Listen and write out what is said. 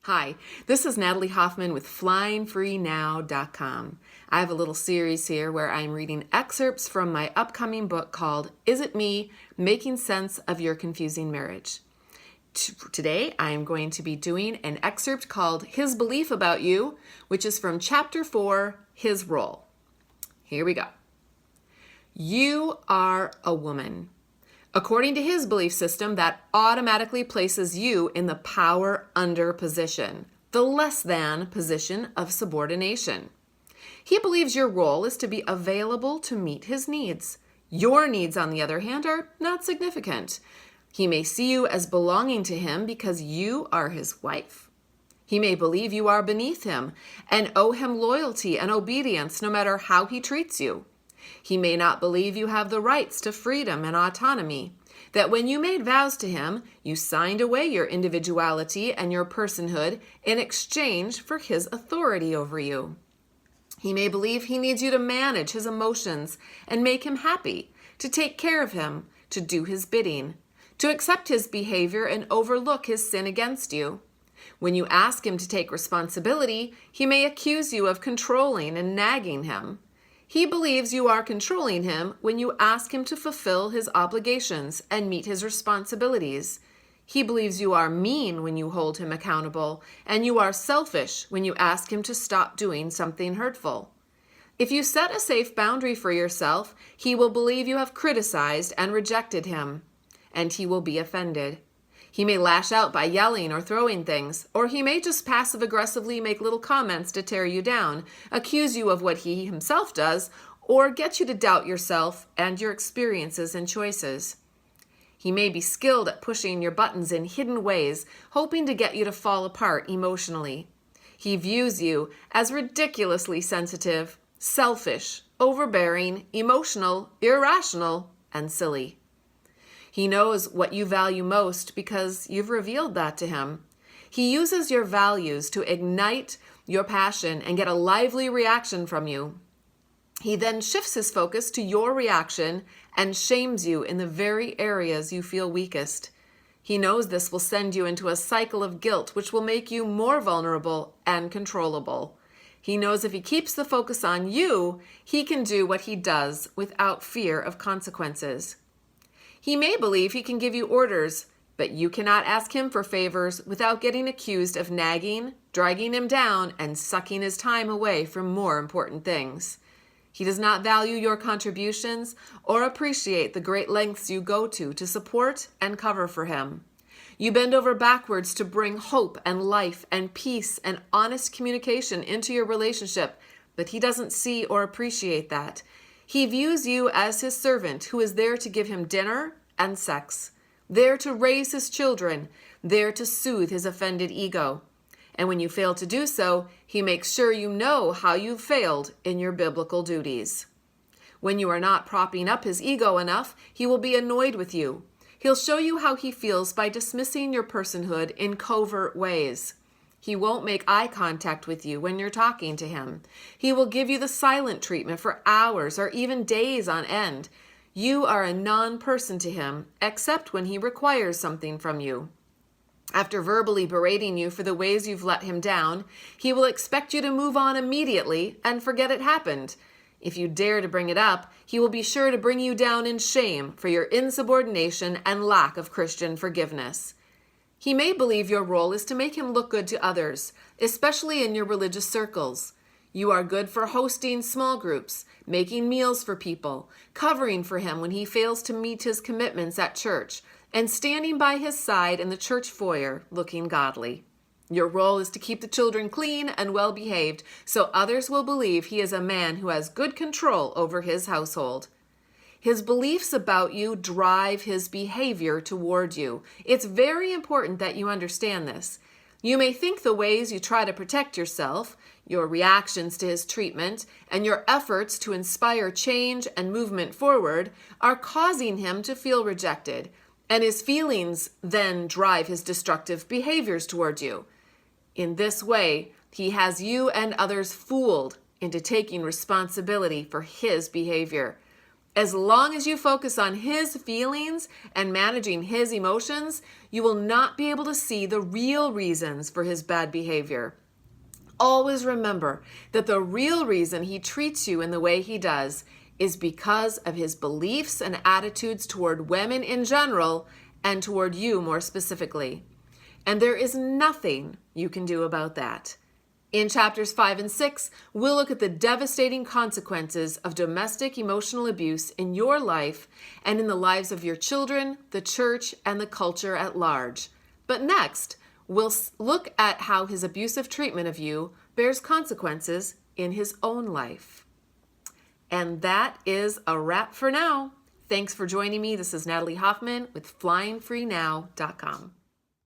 Hi, this is Natalie Hoffman with FlyingFreeNow.com. I have a little series here where I'm reading excerpts from my upcoming book called Is It Me? Making Sense of Your Confusing Marriage. Today, I am going to be doing an excerpt called His Belief About You, which is from Chapter 4, His Role. Here we go. You are a woman. According to his belief system, that automatically places you in the power under position, the less than position of subordination. He believes your role is to be available to meet his needs. Your needs, on the other hand, are not significant. He may see you as belonging to him because you are his wife. He may believe you are beneath him and owe him loyalty and obedience no matter how he treats you. He may not believe you have the rights to freedom and autonomy, that when you made vows to him, you signed away your individuality and your personhood in exchange for his authority over you. He may believe he needs you to manage his emotions and make him happy, to take care of him, to do his bidding, to accept his behavior and overlook his sin against you. When you ask him to take responsibility, he may accuse you of controlling and nagging him. He believes you are controlling him when you ask him to fulfill his obligations and meet his responsibilities. He believes you are mean when you hold him accountable, and you are selfish when you ask him to stop doing something hurtful. If you set a safe boundary for yourself, he will believe you have criticized and rejected him, and he will be offended. He may lash out by yelling or throwing things, or he may just passive-aggressively make little comments to tear you down, accuse you of what he himself does, or get you to doubt yourself and your experiences and choices. He may be skilled at pushing your buttons in hidden ways, hoping to get you to fall apart emotionally. He views you as ridiculously sensitive, selfish, overbearing, emotional, irrational, and silly. He knows what you value most because you've revealed that to him. He uses your values to ignite your passion and get a lively reaction from you. He then shifts his focus to your reaction and shames you in the very areas you feel weakest. He knows this will send you into a cycle of guilt, which will make you more vulnerable and controllable. He knows if he keeps the focus on you, he can do what he does without fear of consequences. He may believe he can give you orders, but you cannot ask him for favors without getting accused of nagging, dragging him down, and sucking his time away from more important things. He does not value your contributions or appreciate the great lengths you go to support and cover for him. You bend over backwards to bring hope and life and peace and honest communication into your relationship, but he doesn't see or appreciate that. He views you as his servant who is there to give him dinner and sex, there to raise his children, there to soothe his offended ego. And when you fail to do so, he makes sure you know how you've failed in your biblical duties. When you are not propping up his ego enough, he will be annoyed with you. He'll show you how he feels by dismissing your personhood in covert ways. He won't make eye contact with you when you're talking to him. He will give you the silent treatment for hours or even days on end. You are a non-person to him, except when he requires something from you. After verbally berating you for the ways you've let him down, he will expect you to move on immediately and forget it happened. If you dare to bring it up, he will be sure to bring you down in shame for your insubordination and lack of Christian forgiveness. He may believe your role is to make him look good to others, especially in your religious circles. You are good for hosting small groups, making meals for people, covering for him when he fails to meet his commitments at church, and standing by his side in the church foyer looking godly. Your role is to keep the children clean and well-behaved so others will believe he is a man who has good control over his household. His beliefs about you drive his behavior toward you. It's very important that you understand this. You may think the ways you try to protect yourself, your reactions to his treatment, and your efforts to inspire change and movement forward are causing him to feel rejected, and his feelings then drive his destructive behaviors toward you. In this way, he has you and others fooled into taking responsibility for his behavior. As long as you focus on his feelings and managing his emotions, you will not be able to see the real reasons for his bad behavior. Always remember that the real reason he treats you in the way he does is because of his beliefs and attitudes toward women in general and toward you more specifically. And there is nothing you can do about that. In chapters 5 and 6, we'll look at the devastating consequences of domestic emotional abuse in your life and in the lives of your children, the church, and the culture at large. But next, we'll look at how his abusive treatment of you bears consequences in his own life. And that is a wrap for now. Thanks for joining me. This is Natalie Hoffman with FlyingFreeNow.com.